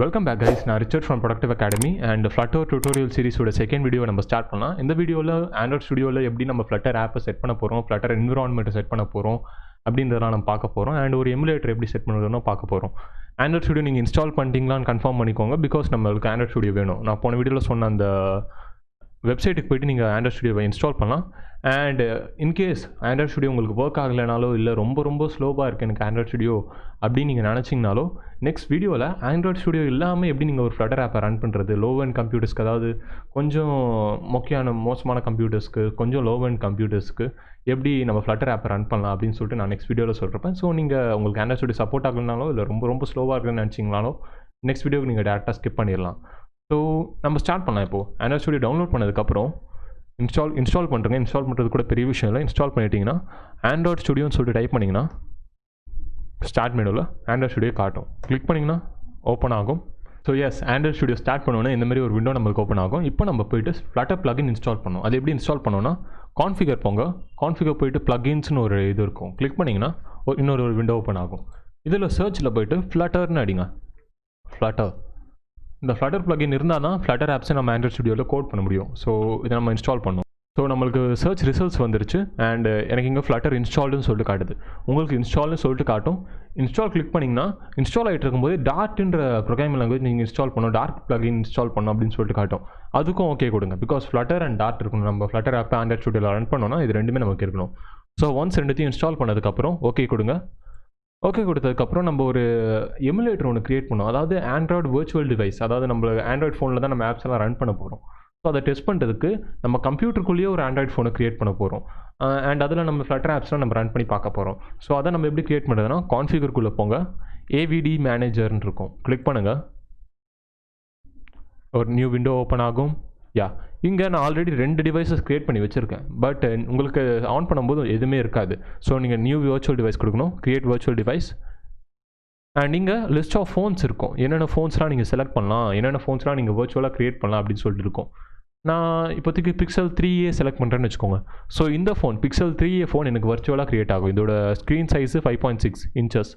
Welcome back guys, நான் Richard from Productivv Academy and Flutter tutorial series ஓட second video நம்ம start பண்ணலாம். இந்த வீடியோவில் ஆண்ட்ராய்ட் ஸ்டுடியோவில் எப்படி நம்ம Flutter ஆப்பை செட் பண்ண போகிறோம், Flutter என்விரான்மெண்ட்டை செட் பண்ண போகிறோம் அப்படின்றதெல்லாம் நம்ம பார்க்க போகிறோம். அண்ட் ஒரு எமுலேட்டர் எப்படி செட் பண்ணுறதுன்னு பார்க்க போகிறோம். ஆண்ட்ராய்ட் ஸ்டுடியோ நீங்கள் இன்ஸ்டால் பண்ணிட்டீங்களான்னு கன்ஃபார்ம் பண்ணிக்கோங்க, பிகாஸ் நம்மளுக்கு ஆண்ட்ராய்ட் ஸ்டுடியோ வேணும். நான் போன வீடியோவில் சொன்ன அந்த வெப்சைட்டுக்கு போய்ட்டு நீங்கள் ஆண்ட்ராய்ட் ஸ்டுடியோவை இன்ஸ்டால் பண்ணலாம். அண்ட் இன்கேஸ் ஆண்ட்ராய்ட் ஸ்டுடியோ உங்களுக்கு ஒர்க் ஆகலைனாலோ இல்லை ரொம்ப ஸ்லோவாக இருக்குது எனக்கு ஆண்ட்ராய்ட் ஸ்டுடியோ அப்படின்னு நீங்கள் நினச்சிங்கனாலோ நெக்ஸ்ட் வீடியோவில் ஆண்ட்ராய்ட் ஸ்டுடியோ இல்லாமல் எப்படி நீங்கள் ஒரு ஃப்ளட்டர் ஆப்பை ரன் பண்ணுறது, லோ அண்ட் கம்ப்யூட்டர்ஸ்க்கு, அதாவது கொஞ்சம் மோசமான கம்ப்யூட்டர்ஸ்க்கு, கொஞ்சம் லோ அண்ட் கம்ப்யூட்டர்ஸ்க்கு எப்படி நம்ம ஃப்ளட்டர் ஆப்பை ரன் பண்ணலாம் அப்படின்னு சொல்லிட்டு நான் நெக்ஸ்ட் வீடியோவில் சொல்கிறேன். ஸோ நீங்கள் உங்களுக்கு ஆண்ட்ராய்ட் ஸ்டுடியோ சப்போர்ட் ஆகலைனாலோ இல்லை ரொம்ப ஸ்லோவாக இருக்குன்னு நினச்சிங்கனாலோ நெக்ஸ்ட் வீடியோக்கு நீங்கள் டேரெக்டாக ஸ்கிப் பண்ணிடலாம். ஸோ நம்ம ஸ்டார்ட் பண்ணலாம். இப்போது ஆண்ட்ராய்ட் ஸ்டுடியோ டவுன்லோட் பண்ணதுக்கப்புறம் இன்ஸ்டால் பண்ணுறேங்க. இன்ஸ்டால் பண்ணுறது கூட பெரிய விஷயம் இல்லை. இன்ஸ்டால் பண்ணிட்டீங்கன்னா ஆண்ட்ராய்ட் ஸ்டுடியோன்னு சொல்லிட்டு டைப் பண்ணிங்கன்னா ஸ்டார்ட் மெனுவில் ஆண்ட்ராய்ட் ஸ்டுடியோ காட்டும். கிளிக் பண்ணிங்கன்னா ஓப்பன் ஆகும். So yes, Android studio start பண்ணோன்னா இந்த மாதிரி ஒரு விண்டோ நம்மளுக்கு ஓப்பன் ஆகும். இப்போ நம்ம போய்ட்டு ஃப்ளட்டர் பிளகின் இன்ஸ்டால் பண்ணோம். அது எப்படி இன்ஸ்டால் பண்ணோன்னா கான்ஃபிகர் போங்க. கான்ஃபிகர் போய்ட்டு பிளகின்ஸ்னு ஒரு இது இருக்கும். கிளிக் பண்ணிங்கன்னா இன்னொரு விண்டோ ஓப்பன் ஆகும். இதில் சர்ச்சில் போய்ட்டு ஃப்ளட்டர்னு அடிங்க. ஃப்ளட்டர், இந்த ஃப்ளட்டர் பிளகின் இருந்தால் தான் ஃப்ளட்டர் ஆப்ஸை நம்ம ஆண்ட்ராய்ட் ஸ்டுடியோவில் கோட் பண்ண முடியும். ஸோ இதை நம்ம இன்ஸ்டால் பண்ணோம். ஸோ நம்மளுக்கு சர்ச் ரிசல்ட்ஸ் வந்துருச்சு. அண்ட் எனக்கு இங்கே ஃப்ளட்டர் இன்ஸ்டால்டுன்னு சொல்லிட்டு காட்டுது. உங்களுக்கு இன்ஸ்டால்னு சொல்லிட்டு காட்டும். இன்ஸ்டால் கிளிக் பண்ணிங்கன்னா இன்ஸ்டால் ஆகிட்டு இருக்கும்போது டார்ட்ன்ற ப்ரோக்ராமிங் லாங்குவேஜ் நீங்கள் இன்ஸ்டால் பண்ணணும், டார்ட் பிளகின் இன்ஸ்டால் பண்ணணும் அப்படின்னு சொல்லிட்டு காட்டும். அதுக்கும் ஓகே கொடுங்க, பிகாஸ் ஃப்ளட்டர் அண்ட் டார்ட் இருக்கணும். நம்ம ஃப்ளட்டர் ஆப்பை ஆண்ட்ராய்ட் ஸ்டுடியோவில் ரன் பண்ணோன்னா இது ரெண்டுமே நமக்கு இருக்கணும். ஸோ ஒன்ஸ் ரெண்டுத்தையும் இன்ஸ்டால் பண்ணதுக்கப்புறம் ஓகே கொடுங்க. ஓகே கொடுத்ததுக்கப்புறம் நம்ம ஒரு எமுலேட்டர் ஒன்று க்ரியேட் பண்ணோம். அதாவது ஆண்ட்ராய்டு வர்ச்சுவல் டிவைஸ், அதாவது நம்ம ஆண்ட்ராய்ட் ஃபோனில் தான் நம்ம ஆப்ஸ் எல்லாம் ரன் பண்ண போகிறோம். ஸோ அதை டெஸ்ட் பண்ணுறதுக்கு நம்ம கம்ப்யூட்டருக்குள்ளேயே ஒரு ஆண்ட்ராய்ட் ஃபோனை க்ரியேட் பண்ண போகிறோம். அண்ட் அதில் நம்ம ஃப்ளட்டர் ஆப்ஸ்லாம் நம்ம ரன் பண்ணி பார்க்க போகிறோம். ஸோ அதை நம்ம எப்படி க்ரியேட் பண்ணுறதுனா கான்ஃபிகருக்குள்ளே போங்க. ஏவிடி மேனேஜர்னு இருக்கும். கிளிக் பண்ணுங்கள். ஒரு நியூ விண்டோ ஓப்பன் ஆகும். இங்கே நான் ஆல்ரெடி 2 டிவைஸஸ் க்ரியேட் பண்ணி வச்சுருக்கேன். பட் உங்களுக்கு ஆன் பண்ணும்போது எதுவுமே இருக்காது. ஸோ நீங்கள் நியூ வர்ச்சுவல் டிவைஸ் கொடுக்கணும். Create virtual device. அண்ட் நீங்கள் லிஸ்ட் ஆஃப் ஃபோன்ஸ் இருக்கும். என்னென்ன ஃபோன்ஸ்லாம் நீங்கள் செலக்ட் பண்ணலாம், என்னென்ன ஃபோன்ஸ்லாம் நீங்கள் வர்ச்சுவலாக க்ரியேட் பண்ணலாம் அப்படின்னு சொல்லிட்டு இருக்கும். நான் இப்போதைக்கு Pixel 3a செலக்ட் பண்ணுறேன்னு வச்சுக்கோங்க. ஸோ இந்த ஃபோன் Pixel 3a ஃபோன் எனக்கு வர்ச்சுவலாக க்ரியேட் ஆகும். இதோட ஸ்க்ரீன் சைஸு 5.6 inches.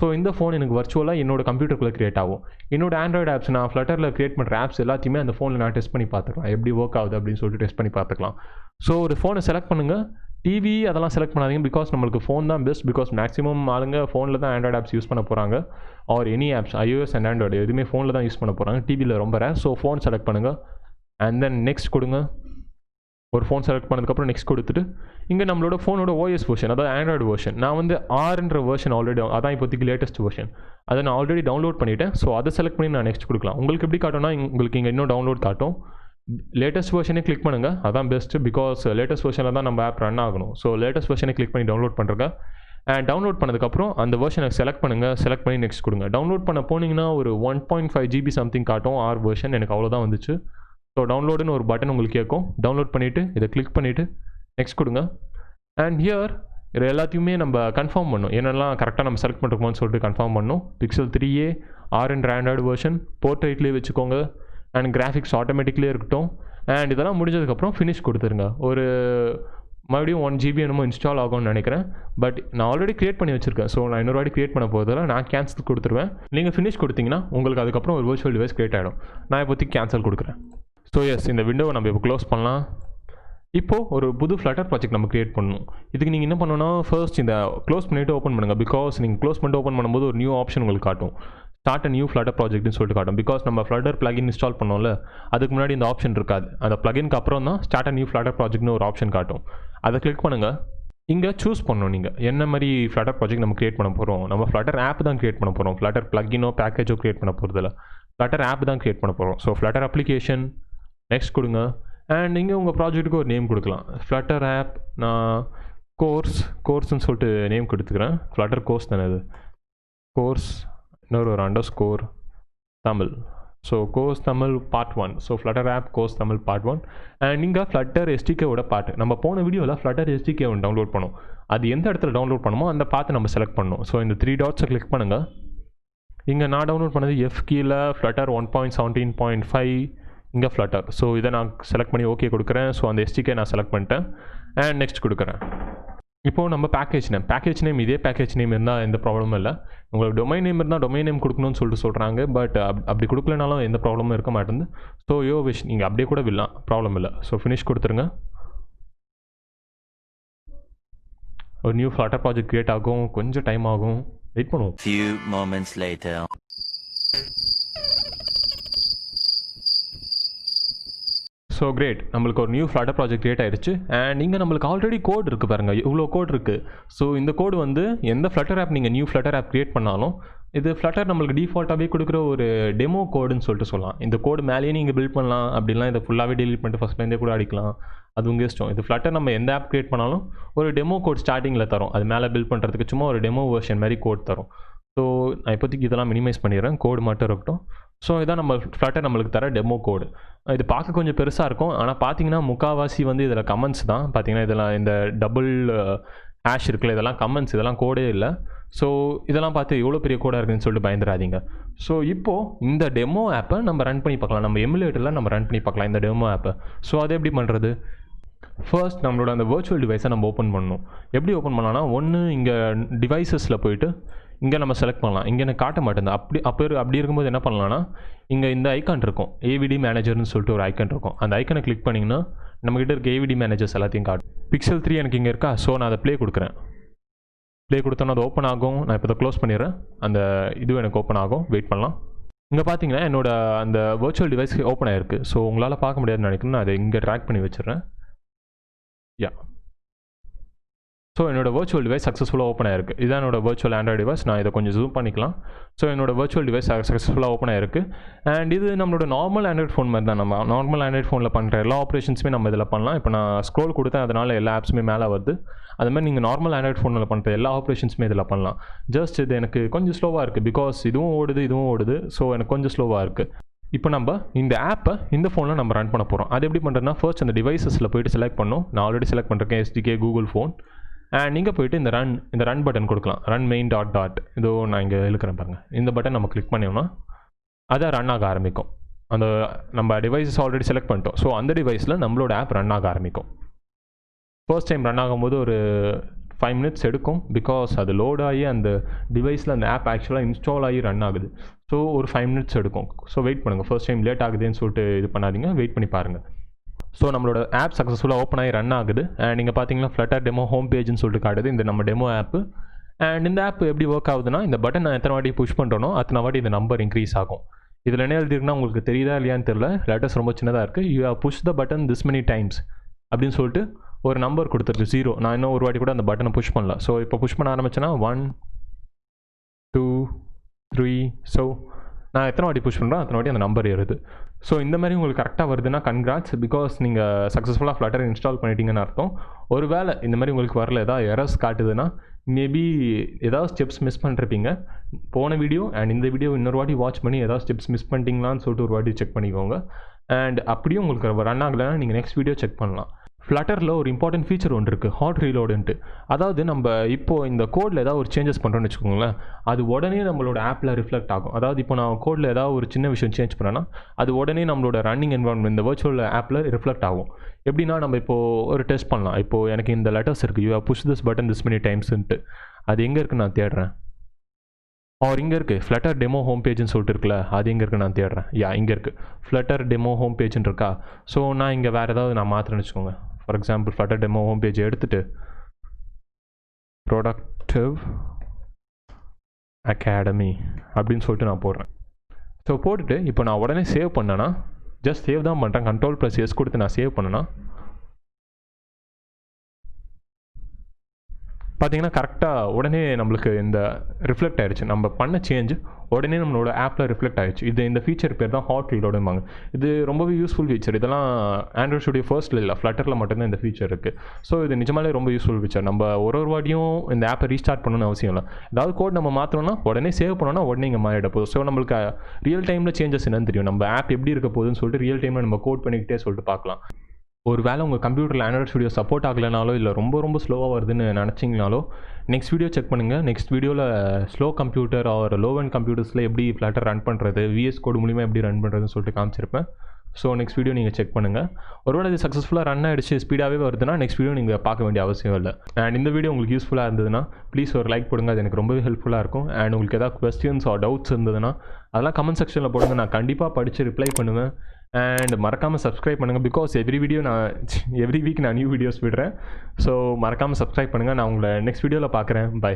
ஸோ இந்த ஃபோன் எனக்கு வர்ச்சுவலாக என்னோட கம்ப்யூட்டருக்குள்ளே க்ரியேட் ஆகும். என்னோட ஆண்ட்ராய்டு ஆப்ஸ், நான் ஃப்ளட்டரில் க்ரியேட் பண்ணுற ஆப்ஸ் எல்லாத்தையுமே அந்த ஃபோனில் நான் டெஸ்ட் பண்ணி பார்த்துக்கலாம், எப்படி ஒர்க் ஆகுது அப்படின்னு சொல்லிட்டு டெஸ்ட் பண்ணி பார்த்துக்கலாம். ஸோ ஒரு ஃபோனை செலக்ட் பண்ணுங்கள். டிவி அதெல்லாம் செலக்ட் பண்ணாதீங்க, பிகாஸ் நம்மளுக்கு ஃபோன் தான் பெஸ்ட். பிகாஸ் மேக்ஸிமம் ஆளுங்க ஃபோனில் தான் ஆண்ட்ராய்டு ஆப்ஸ் யூஸ் பண்ண போகிறாங்க. Or any apps, iOS and Android எதுவுமே ஃபோனில் தான் யூஸ் பண்ண போகிறாங்க. டிவியில் ரொம்ப ரேர். ஸோ ஃபோன் செலக்ட் பண்ணுங்கள். அண்ட் தென் நெக்ஸ்ட் கொடுங்க. ஒரு ஃபோன் செலக்ட் பண்ணதுக்கப்புறம் நெக்ஸ்ட் கொடுத்துட்டு இங்கே நம்மளோட ஃபோனோட OS வெர்ஷன், அதாவது ஆண்ட்ராய்டு வெர்ஷன், நான் வந்து 6ன்ற வெர்ஷன் ஆல்ரெடி, அதான் இப்போதைக்கு லேட்டஸ்ட் வெர்ஷன், அதை நான் ஆல்ரெடி டவுன்லோட் பண்ணிவிட்டேன். ஸோ அதை செலக்ட் பண்ணி நான் நெக்ஸ்ட் கொடுக்கலாம். உங்களுக்கு எப்படி காட்டும்னா உங்களுக்கு இங்கே இன்னும் டவுன்லோட் காட்டும். லேட்டஸ்ட் வெர்ஷனே கிளிக் பண்ணுங்கள், அதான் பெஸ்ட்டு. பிகாஸ் லேட்டஸ்ட் வெர்ஷனில் தான் நம்ம ஆப் ரன் ஆகணும். ஸோ லேட்டஸ்ட் வெர்ஷனை கிளிக் பண்ணி டவுன்லோட் பண்ணுறங்க. அண்ட் டவுன்லோட் பண்ணதுக்கப்புறம் அந்த வெர்ஷனை செலக்ட் பண்ணுங்கள். செலக்ட் பண்ணி நெக்ஸ்ட் கொடுங்க. டவுன்லோட் பண்ண போனீங்கன்னா ஒரு 1.5 GB சம்திங் காட்டும். 6 வெர்ஷன் எனக்கு அவ்வளோதான் வந்துச்சு. ஸோ டவுன்லோடுன்னு ஒரு பட்டன் உங்களுக்கு கேட்கும். டவுன்லோட் பண்ணிவிட்டு இதை கிளிக் பண்ணிவிட்டு நெக்ஸ்ட் கொடுங்க. அண்ட் ஹியர் இது எல்லாத்தையுமே நம்ம கன்ஃபார்ம் பண்ணணும், என்னெல்லாம் கரெக்டாக நம்ம செலக்ட் பண்ணுறோமோன்னு சொல்லிட்டு கன்ஃபார்ம் பண்ணணும். Pixel 3a 6ன்ற ஆண்ட்ராய்டு வெர்ஷன், போர்ட்ரேட்லேயே வச்சுக்கோங்க. அண்ட் கிராஃபிக்ஸ் ஆட்டோமேட்டிக்லேயே இருக்கட்டும். அண்ட் இதெல்லாம் முடிஞ்சதுக்கப்புறம் ஃபினிஷ் கொடுத்துருங்க. ஒரு மறுபடியும் 1 GB என்னமோ இன்ஸ்டால் ஆகும்னு நினைக்கிறேன். பட் நான் ஆல்ரெடி க்ரியேட் பண்ணி வச்சுருக்கேன். ஸோ நான் இன்னொரு வாட்டி க்ரியேட் பண்ண போகிறதில்ல, நான் கேன்சல் கொடுத்துருவேன். நீங்கள் ஃபினிஷ் கொடுத்தீங்கன்னா உங்களுக்கு அதுக்கப்புறம் ஒரு வர்ச்சுவல் டிவைஸ் க்ரியேட் ஆகிடும். நான் இப்போதைக்கு கேன்சல் கொடுக்குறேன். ஸோ எஸ், இந்த விண்டோவை நம்ம இப்போ க்ளோஸ் பண்ணலாம். இப்போது ஒரு புது ஃப்ளட்டர் ப்ராஜெக்ட் நம்ம க்ரியேட் பண்ணணும். இதுக்கு நீங்கள் என்ன பண்ணணும்னா ஃபர்ஸ்ட் இந்த க்ளோஸ் பண்ணிவிட்டு ஓப்பன் பண்ணுங்கள். பிகாஸ் நீங்கள் க்ளோஸ் பண்ணிட்டு ஓப்பன் பண்ணும்போது ஒரு நியூ ஆப்ஷன் உங்களுக்கு காட்டும். ஸ்டார்ட் அ நியூ ஃப்ளட்டர் ப்ராஜெக்ட்னு சொல்லிட்டு காட்டும். பிகாஸ் நம்ம ஃப்ளட்டர் பிளகின் இன்ஸ்டால் பண்ணோம்ல, அதுக்கு முன்னாடி இந்த ஆப்ஷன் இருக்காது. அந்த பிளகினுக்கு அப்புறம் தான் ஸ்டார்ட் அ நியூ ஃப்ளட்டர் ப்ராஜெக்ட்னு ஒரு ஆப்ஷன் காட்டும். அதை கிளிக் பண்ணுங்கள். இங்கே சூஸ் பண்ணணும் நீங்கள் என்ன மாதிரி ஃப்ளட்டர் ப்ராஜெக்ட் நம்ம க்ரியேட் பண்ண போகிறோம். நம்ம ஃப்ளட்டர் ஆப் தான் க்ரியேட் பண்ண போகிறோம். ஃப்ளட்டர் பிளகினோ பேக்கேஜோ க்ரியேட் பண்ண போகிறதில்ல, ஃப்ளட்டர் ஆப் தான் க்ரியேட் பண்ண போகிறோம். ஸோ ஃப்ளட்டர் அப்ளிகேஷன் நெக்ஸ்ட் கொடுங்க. அண்ட் நீங்கள் உங்கள் ப்ராஜெக்ட்டுக்கு ஒரு நேம் கொடுக்கலாம். ஃப்ளட்டர் ஆப், நான் கோர்ஸ்ன்னு சொல்லிட்டு நேம் கொடுத்துக்கிறேன். ஃப்ளட்டர் கோர்ஸ் தானே அது, கோர்ஸ் இன்னொரு ஒரு underscore Tamil. So course Tamil part 1. So Flutter app course Tamil part 1. And நீங்கள் ஃப்ளட்டர் SDKவோட பார்ட், நம்ம போன வீடியோவில் ஃப்ளட்டர் SDK ஒன்று டவுன்லோட் பண்ணோம். அது எந்த இடத்துல டவுன்லோட் பண்ணுமோ அந்த பார்த்து நம்ம செலக்ட் பண்ணணும். ஸோ இந்த 3 டாட்ஸை கிளிக் பண்ணுங்கள். இங்கே நான் டவுன்லோட் பண்ணது F கீழே ஃப்ளட்டர் 1.17.5, இங்கே ஃப்ளட்டர். ஸோ இதை நான் செலக்ட் பண்ணி ஓகே கொடுக்குறேன். ஸோ அந்த SDK நான் செலக்ட் பண்ணிட்டேன். அண்ட் நெக்ஸ்ட் கொடுக்குறேன். இப்போது நம்ம பேக்கேஜ் நேம் இதே பேக்கேஜ் நேம் இருந்தால் எந்த ப்ராப்ளமும் இல்லை. உங்களுக்கு டொமைன் நேம் இருந்தால் டொமைன் நேம் கொடுக்கணும்னு சொல்லிட்டு சொல்கிறாங்க. பட் அப்படி கொடுக்கலனாலும் எந்த ப்ராப்ளமும் இருக்க மாட்டேங்குது. ஸோ விஷ் நீங்கள் அப்படியே கூட விடலாம், ப்ராப்ளம் இல்லை. ஸோ ஃபினிஷ் கொடுத்துருங்க. ஒரு நியூ ஃப்ளட்டர் ப்ராஜெக்ட் கிரியேட் ஆகும், கொஞ்சம் டைம் ஆகும், வெயிட் பண்ணுவோம். Few moments later. So great, நம்மளுக்கு ஒரு நியூ ஃப்ளட்டர் ப்ராஜெக்ட் கிரியேட் ஆயிடுச்சு. அண்ட் இங்கே நம்மளுக்கு ஆல்ரெடி கோட் இருக்குது பாருங்கள், இவ்வளோ கோட் இருக்குது. ஸோ இந்த கோடு வந்து எந்த ஃப்ளட்டர் ஆப் நீங்கள் நியூ ஃப்ளட்டர் ஆப் கிரியேட் பண்ணாலும் இது ஃப்ளட்டர் நம்மளுக்கு டிஃபால்ட்டாகவே கொடுக்குற ஒரு டெமோ கோடுன்னு சொல்லிட்டு சொல்லலாம். இந்த கோடு மேலேயே நீங்கள் பில்ட் பண்ணலாம், அப்படிலாம் இதை ஃபுல்லாகவே டெலிட் பண்ணிட்டு ஃபஸ்ட்லேருந்தே கூட அடிக்கலாம், அது உங்கள் இஷ்டம். இது ஃப்ளட்டர் நம்ம எந்த ஆப் கிரியேட் பண்ணாலும் ஒரு டெமோ கோட் ஸ்டார்டிங்கில் தரும், அது மேலே பில்ட் பண்ணுறதுக்கு சும்மா ஒரு டெமோ வெர்ஷன் மாதிரி கோட் தரும். ஸோ நான் இப்போதைக்கு இதெல்லாம் மினிமைஸ் பண்ணிடுறேன், கோடு மட்டும் இருக்கட்டும். ஸோ இதான் நம்ம ஃப்ளட்டர் நம்மளுக்கு தர டெமோ கோடு. இது பார்க்க கொஞ்சம் பெருசாக இருக்கும், ஆனால் பார்த்தீங்கன்னா முக்கால்வாசி வந்து இதில் கமெண்ட்ஸ் தான். பார்த்தீங்கன்னா இதெல்லாம் இந்த டபுள் ஹேஷ் இருக்குல்ல, இதெல்லாம் கமெண்ட்ஸ், இதெல்லாம் கோடே இல்லை. ஸோ இதெல்லாம் பார்த்து எவ்வளோ பெரிய கோடாக இருக்குதுன்னு சொல்லிட்டு பயந்துடாதீங்க. ஸோ இப்போது இந்த டெமோ ஆப்பை நம்ம ரன் பண்ணி பார்க்கலாம், நம்ம எமுலேட்டரில் நம்ம ரன் பண்ணி பார்க்கலாம் இந்த டெமோ ஆப்பை. ஸோ அதை எப்படி பண்ணுறது? ஃபர்ஸ்ட் நம்மளோட அந்த வர்ச்சுவல் டிவைஸை நம்ம ஓப்பன் பண்ணணும். எப்படி ஓப்பன் பண்ணலாம்னா, ஒன்று இங்கே டிவைசஸில் போயிட்டு இங்கே நம்ம செலக்ட் பண்ணலாம். இங்கே எனக்கு காட்ட மாட்டேங்குது. அப்படி இருக்கும்போது என்ன பண்ணலாம்னா, இங்கே இந்த ஐக்கான் இருக்கும், ஏவிடி மேனேஜர்னு சொல்லிட்டு ஒரு ஐக்கான் இருக்கும். அந்த ஐக்கனை கிளிக் பண்ணிங்கன்னா நம்மக்கிட்ட இருக்க ஏவிடி மேனேஜர்ஸ் எல்லாத்தையும் காட்டும். பிக்சல் 3 எனக்கு இங்கே இருக்கா. ஸோ நான் அதை ப்ளே கொடுக்குறேன். ப்ளே கொடுத்தோன்னா அது ஓப்பன் ஆகும். நான் இப்போ அதை க்ளோஸ் பண்ணிடுறேன், அந்த இது எனக்கு ஓப்பன் ஆகும். வெயிட் பண்ணலாம். இங்கே பார்த்தீங்கன்னா என்னோட அந்த வர்ச்சுவல் டிவைஸ் ஓப்பன் ஆகிருக்கு. ஸோ உங்களால் பார்க்க முடியாதுன்னு நினைக்கிறேன், நான் அதை இங்கே ட்ராக் பண்ணி வச்சிடுறேன். யா, ஸோ என்னோட வர்ச்சுவல் டிவைஸ் சக்ஸஸ்ஃபுல்லாக ஓப்பன் ஆயிருக்கு. இதுதான் என்னோட வர்ச்சுவல் ஆண்ட்ராய்டு டிவைஸ். நான் இதை கொஞ்சம் ஜூம் பண்ணிக்கலாம். ஸோ என்னோட வர்ச்சுவல் டிவைஸ் சக்ஸஸ்ஃபுல்லாக ஓப்பன் ஆயிருக்கு. அண்ட் இது நம்மளோட நார்மல் ஆண்ட்ராய்டு ஃபோன் மாதிரி தான். நம்ம நார்மல் ஆண்ட்ராய்டு ஃபோனில் பண்ணுற எல்லா ஆப்ரேஷன்ஸுமே நம்ம இதில் பண்ணலாம். இப்போ நான் ஸ்க்ரோல் கொடுத்தேன், அதனால் எல்லா ஆப்ஸுமே மேலே வருது. அது மாதிரி நீங்கள் நார்மல் ஆண்ட்ராய்டு ஃபோனில் பண்ணுற எல்லா ஆப்ரேஷன்ஸுமே இதில் பண்ணலாம். ஜஸ்ட் இது எனக்கு கொஞ்சம் ஸ்லோவாக இருக்குது, பிகாஸ் இதுவும் ஓடுது. ஸோ எனக்கு கொஞ்சம் ஸ்லோவாக இருக்குது. இப்போ நம்ம இந்த ஆப்பை இந்த ஃபோனில் நம்ம ரன் பண்ண போகிறோம். அது எப்படி பண்ணுறதுனா, ஃபர்ஸ்ட் அந்த டிவைசஸில் போய்ட்டு செலக்ட் பண்ணணும். நான் ஆல்ரெடி செலக்ட் பண்ணிருக்கேன், SDK கூகுள் ஃபோன். அண்ட் நீங்கள் போய்ட்டு இந்த ரன் பட்டன் கொடுக்கலாம். ரன் மெயின் டாட் இதோ நான் இங்கே இழுக்கிறேன் பாருங்கள். இந்த பட்டன் நம்ம கிளிக் பண்ணியோம்னா அதை ரன் ஆக ஆரம்பிக்கும். அந்த நம்ம டிவைஸஸ் ஆல்ரெடி செலக்ட் பண்ணிட்டோம். ஸோ அந்த டிவைஸில் நம்மளோட ஆப் ரன் ஆக ஆரம்பிக்கும். ஃபர்ஸ்ட் டைம் ரன் ஆகும்போது ஒரு 5 minutes எடுக்கும், பிகாஸ் அது லோட் ஆகி அந்த டிவைஸில் அந்த ஆப் ஆக்சுவலாக இன்ஸ்டால் ஆகி ரன் ஆகுது. ஸோ ஒரு 5 minutes எடுக்கும். ஸோ வெயிட் பண்ணுங்கள். ஃபர்ஸ்ட் டைம் லேட் ஆகுதுன்னு சொல்லிட்டு இது பண்ணாதீங்க, வெயிட் பண்ணி பாருங்கள். ஸோ நம்மளோட ஆப் சக்ஸஸ்ஃபுல்லாக ஓப்பன் ஆகி ரன் ஆகுது. அண்ட் நீங்கள் பார்த்தீங்கன்னா ஃப்ளட்டர் டெமோ ஹோம் பேஜ்னு சொல்லிட்டு காட்டுது, இந்த நம்ம டெமோ ஆப்பு. அண்ட் இந்த ஆப் எப்படி ஒர்க் ஆகுதுன்னா, இந்த பட்டன் நான் எத்தனை வாட்டி புஷ் பண்ணுறனோ அத்தனை வாட்டி இந்த நம்பர் இன்க்ரீஸ் ஆகும். இதில் என்ன எழுதிருக்குன்னா உங்களுக்கு தெரியுதா இல்லையான்னு தெரியல, லெட்டர்ஸ் ரொம்ப சின்னதாக இருக்குது. You have push the button this many times அப்படின்னு சொல்லிட்டு ஒரு நம்பர் கொடுத்துருக்கு, 0. நான் இன்னும் ஒரு வாட்டி கூட அந்த பட்டனை புஷ் பண்ணல. ஸோ இப்போ புஷ் பண்ண ஆரம்பிச்சேன்னா 1 2 3. ஸோ நான் எத்தனை வாட்டி புஷ் பண்ணுறேன் அத்தனை வாட்டி அந்த நம்பர் ஏறுது. ஸோ இந்த மாதிரி உங்களுக்கு கரெக்டாக வருதுன்னா கன்கிராட்ஸ், பிகாஸ் நீங்கள் சக்ஸஸ்ஃபுல்லாக ஃப்ளட்டர் இன்ஸ்டால் பண்ணிட்டீங்கன்னு அர்த்தம். ஒரு வேளை இந்த மாதிரி உங்களுக்கு வரல, ஏதாவது எரர்ஸ் காட்டுதுன்னா மேபி ஏதாவது ஸ்டெப்ஸ் மிஸ் பண்ணிருப்பீங்க. போன வீடியோ அண்ட் இந்த வீடியோ இன்னொரு வாட்டி வாட்ச் பண்ணி ஏதாவது ஸ்டெப்ஸ் மிஸ் பண்ணிட்டீங்களான்னு சொல்லிட்டு ஒரு வாட்டி செக் பண்ணிக்கோங்க. அண்ட் அப்படியும் உங்களுக்கு ரன் ஆகலைன்னா நீங்கள் நெக்ஸ்ட் வீடியோ செக் பண்ணலாம். ஃப்ளட்டரில் ஒரு இம்பார்ட்டன்ட் ஃபீச்சர் ஒன்று இருக்குது, ஹாட் ரீலோடுன்ட்டு. அதாவது நம்ம இப்போது இந்த கோடில் ஏதாவது ஒரு சேஞ்சஸ் பண்ணுறோன்னு வச்சுக்கோங்களேன், அது உடனே நம்மளோட ஆப்பில் ரிஃப்ளெக்ட் ஆகும். அதாவது இப்போ நான் கோடில் ஏதாவது ஒரு சின்ன விஷயம் சேஞ்ச் பண்ணேன்னா அது உடனே நம்மளோட ரன்னிங் என்வரான்மெண்ட் இந்த வர்ச்சுவல் ஆப்பில் ரிஃப்ளெக்ட் ஆகும். எப்படின்னா நம்ம இப்போது ஒரு டெஸ்ட் பண்ணலாம். இப்போது எனக்கு இந்த லெட்டர்ஸ் இருக்குது, you have push this button this many டைம்ஸ்ன்ட்டு. அது எங்கே இருக்குன்னு நான் தேடுறேன். இங்கே இருக்குது ஃப்ளட்டர் டெமோ ஹோம் பேஜ்னு சொல்லிட்டு இருக்குல்ல, அது எங்கே இருக்குது நான் தேடுறேன். இங்கே இருக்குது ஃப்ளட்டர் டெமோ ஹோம் பேஜ்னு இருக்கா. ஸோ நான் இங்கே வேறு ஏதாவது நான் மாற்றுறேன்னு வச்சுக்கோங்க. For example flutter demo home page எடுத்துகிட்டு ப்ரொடக்டிவ் அகாடமி அப்படின்னு சொல்லிட்டு நான் போடுறேன். ஸோ போட்டுட்டு இப்போ நான் உடனே சேவ் பண்ணேன்னா, ஜஸ்ட் சேவ் தான் பண்ணுறேன், Ctrl+S கொடுத்து நான் சேவ் பண்ணேன்னா பார்த்தீங்கன்னா கரெக்டாக உடனே நம்மளுக்கு இந்த ரிஃப்ளெக்ட் ஆகிடுச்சு. நம்ம பண்ண சேஞ்சு உடனே நம்மளோட ஆப்பில் ரிஃப்ளெக்ட் ஆகிடுச்சு. இந்த ஃபீச்சர் பேர் தான் ஹாட் ரீலோடும்பாங்க. இது ரொம்பவே யூஸ்ஃபுல் ஃபீச்சர். இதெல்லாம் ஆண்ட்ராய்ட் ஸ்டுடியோ ஃபர்ஸ்ட்டில் இல்லை, ஃப்ளட்டரில் மட்டும்தான் இந்த ஃபீச்சர் இருக்குது. ஸோ இது நிஜமாலே ரொம்ப யூஸ்ஃபுல் ஃபீச்சர். நம்ம ஒரு வாட்டியும் இந்த ஆப்பை ரீஸ்டார்ட் பண்ணணும்னு அவசியம் இல்லை. ஏதாவது கோட் நம்ம மாற்றணும்னா உடனே சேவ் பண்ணோன்னா உடனே இங்கே மாறிட போகுது. ஸோ நம்மளுக்கு ரியல் டைமில் சேஞ்சஸ் என்னன்னு தெரியும், நம்ம ஆப் எப்படி இருக்க போகுதுன்னு சொல்லிட்டு ரியல் டைமில் நம்ம கோட் பண்ணிக்கிட்டே சொல்லிட்டு பார்க்கலாம். ஒரு வேளை உங்கள் கம்ப்யூட்டரில் ஆண்ட்ராய்ட் ஸ்டுடியோ சப்போர்ட் ஆகலைனாலோ இல்லை ரொம்ப ஸ்லோவாக வருதுன்னு நினச்சிங்கனாலோ நெக்ஸ்ட் வீடியோ செக் பண்ணுங்கள். நெக்ஸ்ட் வீடியோவில் slow computer or low end கம்ப்யூட்டர்ஸில் எப்படி ஃப்ளட்டர் ரன் பண்ணுறது, VS கோட் மூலிமா எப்படி ரன் பண்ணுறதுன்னு சொல்லிட்டு காமிச்சிருப்பேன். ஸோ நெக்ஸ்ட் வீடியோ நீங்கள் செக் பண்ணுங்கள். ஒருவேளை இது சக்ஸஸ்ஃபுல்லாக ரன் ஆகிடுச்சு ஸ்பீடாகவே வருதுன்னா நெக்ஸ்ட் வீடியோ நீங்கள் பார்க்க வேண்டிய அவசியம் இல்லை. அண்ட் இந்த வீடியோ உங்களுக்கு யூஸ்ஃபுல்லாக இருந்ததுன்னா ப்ளீஸ் ஒரு லைக் போடுங்க, அது எனக்கு ரொம்பவே ஹெல்ப்ஃபுல்லாக இருக்கும். அண்ட் உங்களுக்கு ஏதாவது கொஸ்டின்ஸ் ஆர் டவுட்ஸ் இருந்ததுன்னா அதெல்லாம் கமெண்ட் செக்ஷனில் போடுங்க, நான் கண்டிப்பாக படித்து ரிப்ளை பண்ணுவேன். அண்ட் மறக்காமல் சப்ஸ்கிரைப் பண்ணுங்கள், பிகாஸ் எவ்ரி வீக் நான் நியூ வீடியோஸ் விடுறேன். ஸோ மறக்காமல் சப்ஸ்கிரைப் பண்ணுங்கள். நான் உங்களை நெக்ஸ்ட் வீடியோவில் பார்க்குறேன். பை.